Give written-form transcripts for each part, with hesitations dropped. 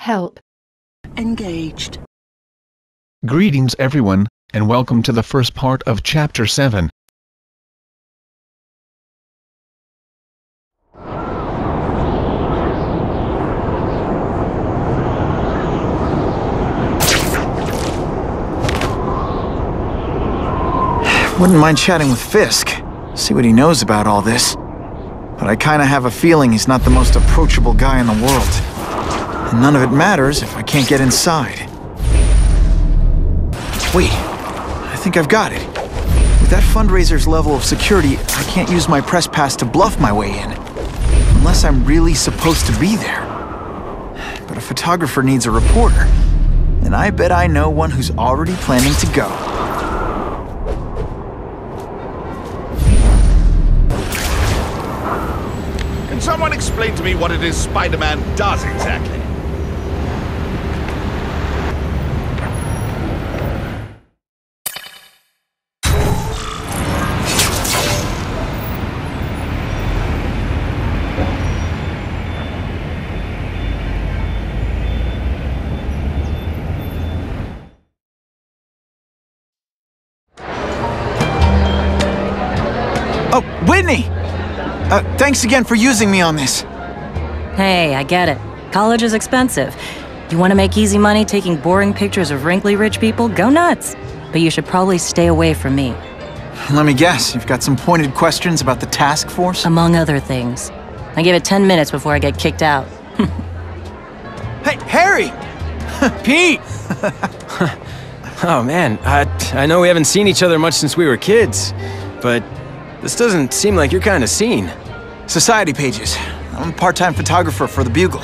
Help. Engaged. Greetings everyone, and welcome to the first part of Chapter 7. Wouldn't mind chatting with Fisk, see what he knows about all this. But I kinda have a feeling he's not the most approachable guy in the world. And none of it matters if I can't get inside. Wait, I think I've got it. With that fundraiser's level of security, I can't use my press pass to bluff my way in. Unless I'm really supposed to be there. But a photographer needs a reporter. And I bet I know one who's already planning to go. Can someone explain to me what it is Spider-Man does exactly? Oh, Whitney! Thanks again for using me on this. Hey, I get it. College is expensive. You want to make easy money taking boring pictures of wrinkly rich people? Go nuts. But you should probably stay away from me. Let me guess, you've got some pointed questions about the task force? Among other things. I give it 10 minutes before I get kicked out. Hey, Harry! Pete! Oh man, I know we haven't seen each other much since we were kids, but this doesn't seem like your kind of scene. Society pages. I'm a part-time photographer for the Bugle.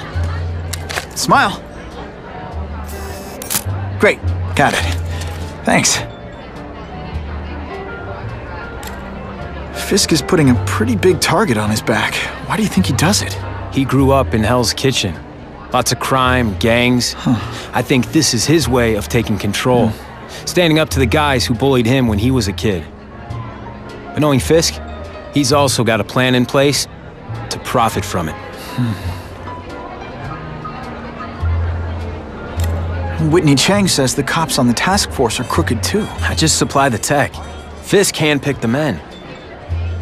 Smile. Great, got it. Thanks. Fisk is putting a pretty big target on his back. Why do you think he does it? He grew up in Hell's Kitchen. Lots of crime, gangs. I think this is his way of taking control. Standing up to the guys who bullied him when he was a kid. But knowing Fisk, he's also got a plan in place to profit from it. Whitney Chang says the cops on the task force are crooked too. I just supply the tech. Fisk handpicked the men.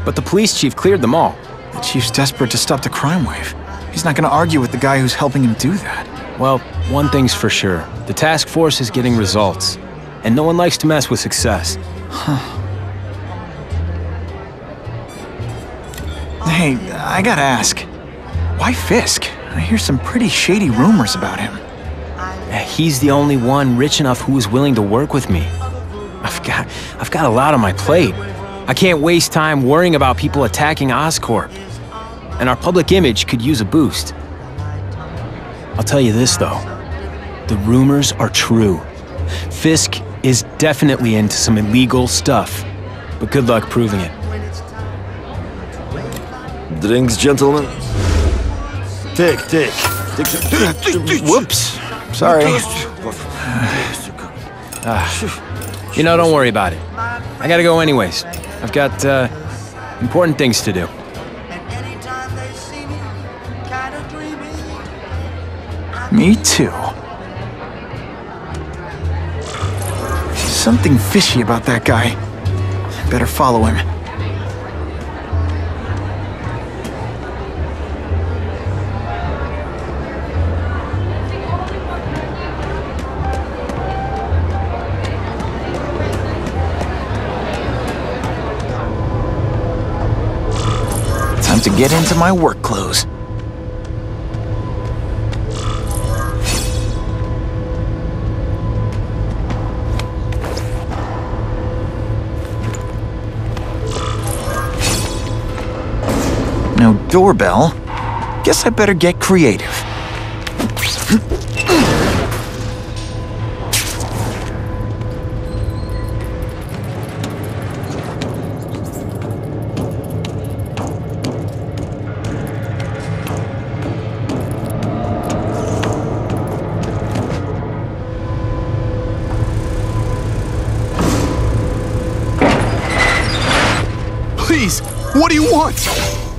But the police chief cleared them all. The chief's desperate to stop the crime wave. He's not gonna argue with the guy who's helping him do that. Well, one thing's for sure. The task force is getting results. And no one likes to mess with success. Hey, I gotta ask. Why Fisk? I hear some pretty shady rumors about him. He's the only one rich enough who is willing to work with me. I've got a lot on my plate. I can't waste time worrying about people attacking Oscorp. And our public image could use a boost. I'll tell you this, though. The rumors are true. Fisk is definitely into some illegal stuff. But good luck proving it. Drinks, gentlemen? Take. Whoops. Sorry. You know, don't worry about it. I gotta go anyways. I've got, important things to do. Me too. Something fishy about that guy. Better follow him. Time to get into my work clothes. No doorbell. Guess I better get creative. Please, what do you want?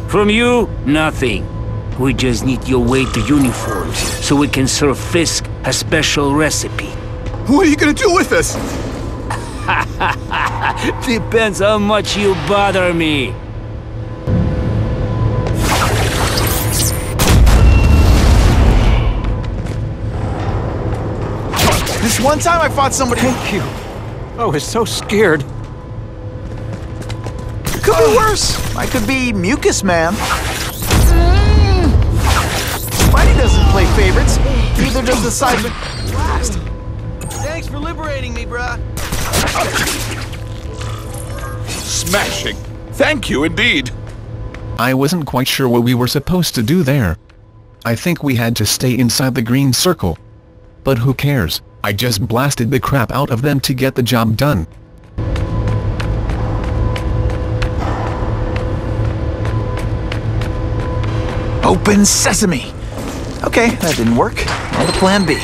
From you, nothing. We just need your weighted uniforms so we can serve Fisk a special recipe. What are you gonna do with us? Depends how much you bother me. This one time I fought somebody. Thank you. I was so scared. Could be worse. I could be Mucus Man. Spidey doesn't play favorites. Neither does the seismic blast. Thanks for liberating me, bruh. Smashing. Thank you indeed. I wasn't quite sure what we were supposed to do there. I think we had to stay inside the green circle. But who cares? I just blasted the crap out of them to get the job done. Open sesame. Okay, that didn't work. On to plan B.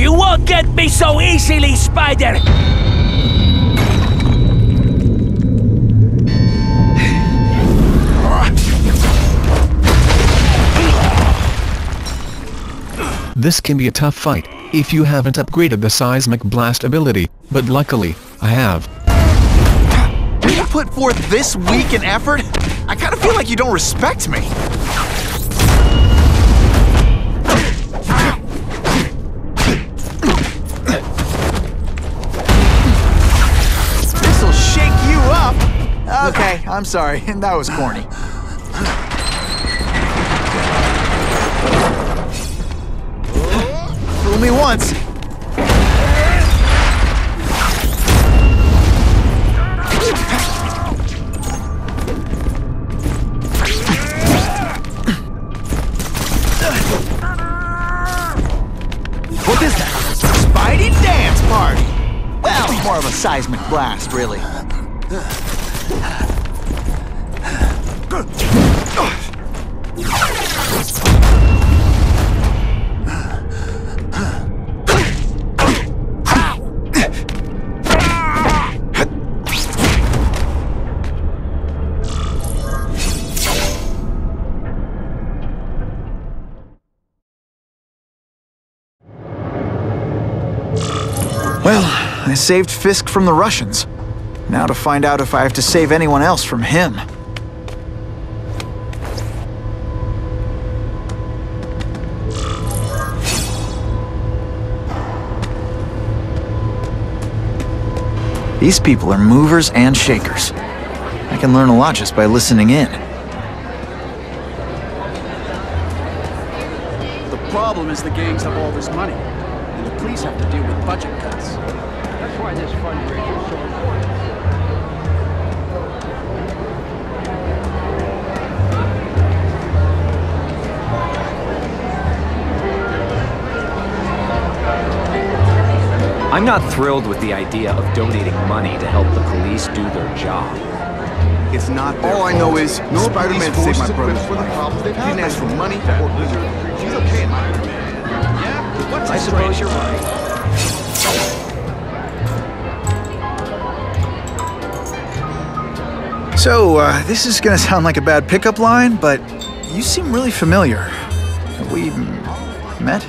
You won't get me so easily, Spider! This can be a tough fight, if you haven't upgraded the seismic blast ability, but luckily, I have. You put forth this week in effort? I kind of feel like you don't respect me. This'll shake you up. Okay, I'm sorry, that was corny. Fool me once. What is that? Spidey dance party! Well, more of a seismic blast, really. Well, I saved Fisk from the Russians. Now to find out if I have to save anyone else from him. These people are movers and shakers. I can learn a lot just by listening in. The problem is the gangs have all this money, and the police have to deal with budget cuts. That's why this fundraiser is so important. I'm not thrilled with the idea of donating money to help the police do their job. It's not their All I know is no Spider-Man saved my brother's for the life. problems they've He didn't ask for money or blizzard. She's okay in my opinion. Yeah, what's I suppose you're right. So, this is gonna sound like a bad pickup line, but you seem really familiar. Have we met?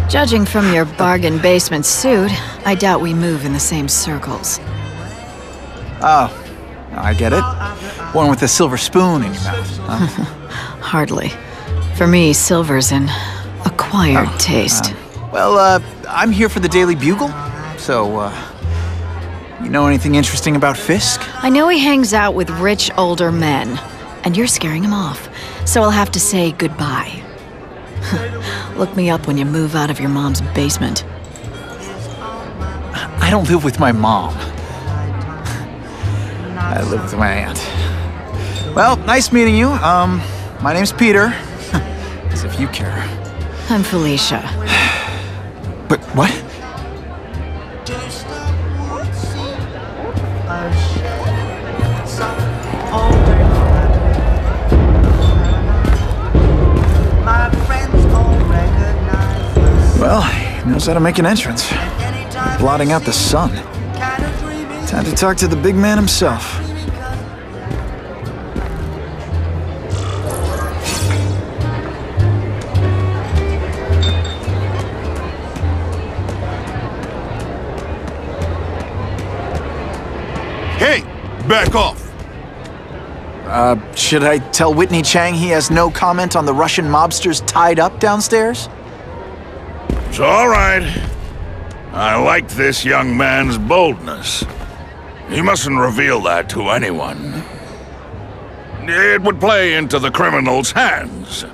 Judging from your bargain basement suit, I doubt we move in the same circles. Oh, I get it. One with a silver spoon in your mouth, huh? Hardly. For me, silver's an acquired taste. Well, I'm here for the Daily Bugle, so, you know anything interesting about Fisk? I know he hangs out with rich older men, and you're scaring him off, so I'll have to say goodbye. Look me up when you move out of your mom's basement. I don't live with my mom. I live with my aunt. Well, nice meeting you. My name's Peter. As if you care. I'm Felicia. But what? knows how to make an entrance. Blotting out the sun. Time to talk to the big man himself. Hey! Back off! Should I tell Whitney Chang he has no comment on the Russian mobsters tied up downstairs? It's all right. I liked this young man's boldness. He mustn't reveal that to anyone. It would play into the criminals' hands.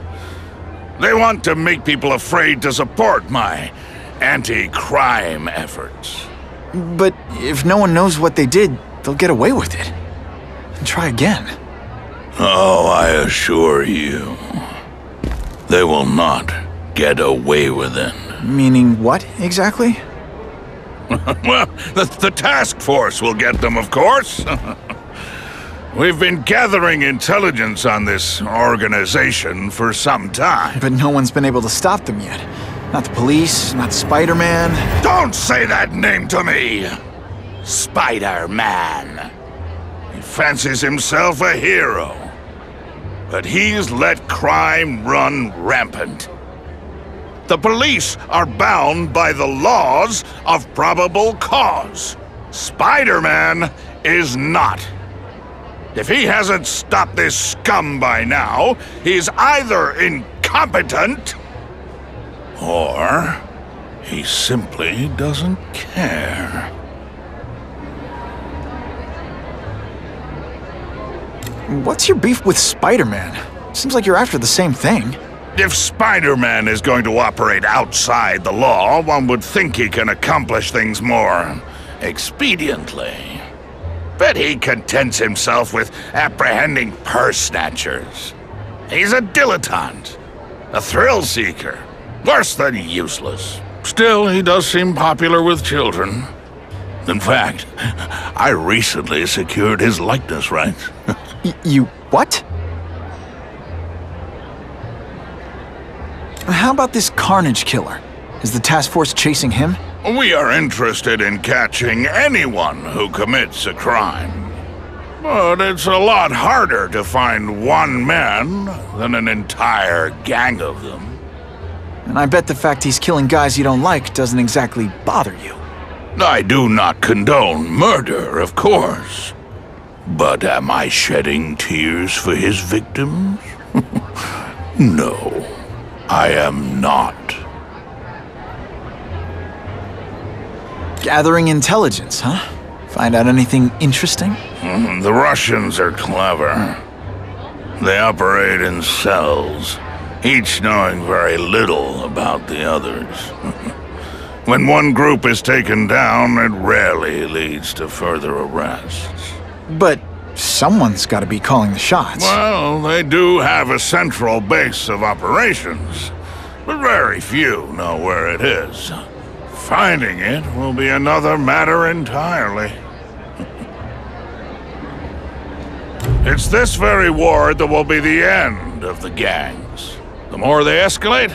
They want to make people afraid to support my anti-crime efforts. But if no one knows what they did, they'll get away with it. And try again. Oh, I assure you, they will not get away with it. Meaning what, exactly? Well, the task force will get them, of course. We've been gathering intelligence on this organization for some time. But no one's been able to stop them yet. Not the police, not Spider-Man. Don't say that name to me! Spider-Man. He fancies himself a hero. But he's let crime run rampant. The police are bound by the laws of probable cause. Spider-Man is not. If he hasn't stopped this scum by now, he's either incompetent, or he simply doesn't care. What's your beef with Spider-Man? Seems like you're after the same thing. If Spider-Man is going to operate outside the law, one would think he can accomplish things more expediently. But he contents himself with apprehending purse snatchers. He's a dilettante, a thrill seeker, worse than useless. Still, he does seem popular with children. In fact, I recently secured his likeness rights. You what? How about this Carnage killer? Is the task force chasing him? We are interested in catching anyone who commits a crime. But it's a lot harder to find one man than an entire gang of them. And I bet the fact he's killing guys you don't like doesn't exactly bother you. I do not condone murder, of course. But am I shedding tears for his victims? No, I am not. Gathering intelligence, huh? Find out anything interesting? The Russians are clever. They operate in cells, each knowing very little about the others. When one group is taken down, it rarely leads to further arrests. But someone's got to be calling the shots. Well, they do have a central base of operations, but very few know where it is. Finding it will be another matter entirely. It's this very war that will be the end of the gangs. The more they escalate,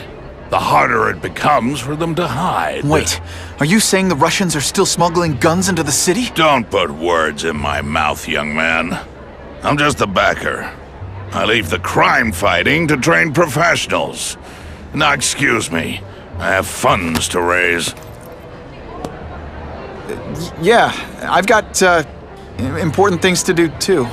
the harder it becomes for them to hide. Wait, are you saying the Russians are still smuggling guns into the city? Don't put words in my mouth, young man. I'm just a backer. I leave the crime fighting to trained professionals. Now, excuse me, I have funds to raise. Yeah, I've got, important things to do, too.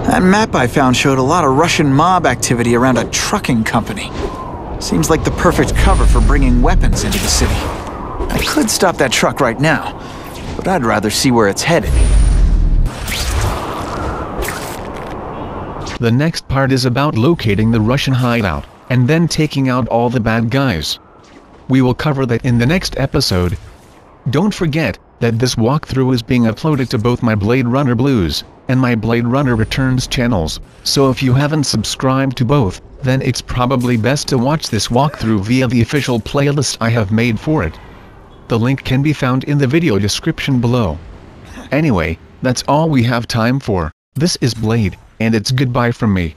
That map I found showed a lot of Russian mob activity around a trucking company. Seems like the perfect cover for bringing weapons into the city. I could stop that truck right now, but I'd rather see where it's headed. The next part is about locating the Russian hideout, and then taking out all the bad guys. We will cover that in the next episode. Don't forget, that this walkthrough is being uploaded to both my BladeRunnerBlues and my Blade Runner Returns channels, so if you haven't subscribed to both, then it's probably best to watch this walkthrough via the official playlist I have made for it. The link can be found in the video description below. Anyway, that's all we have time for. This is Blade, and it's goodbye from me.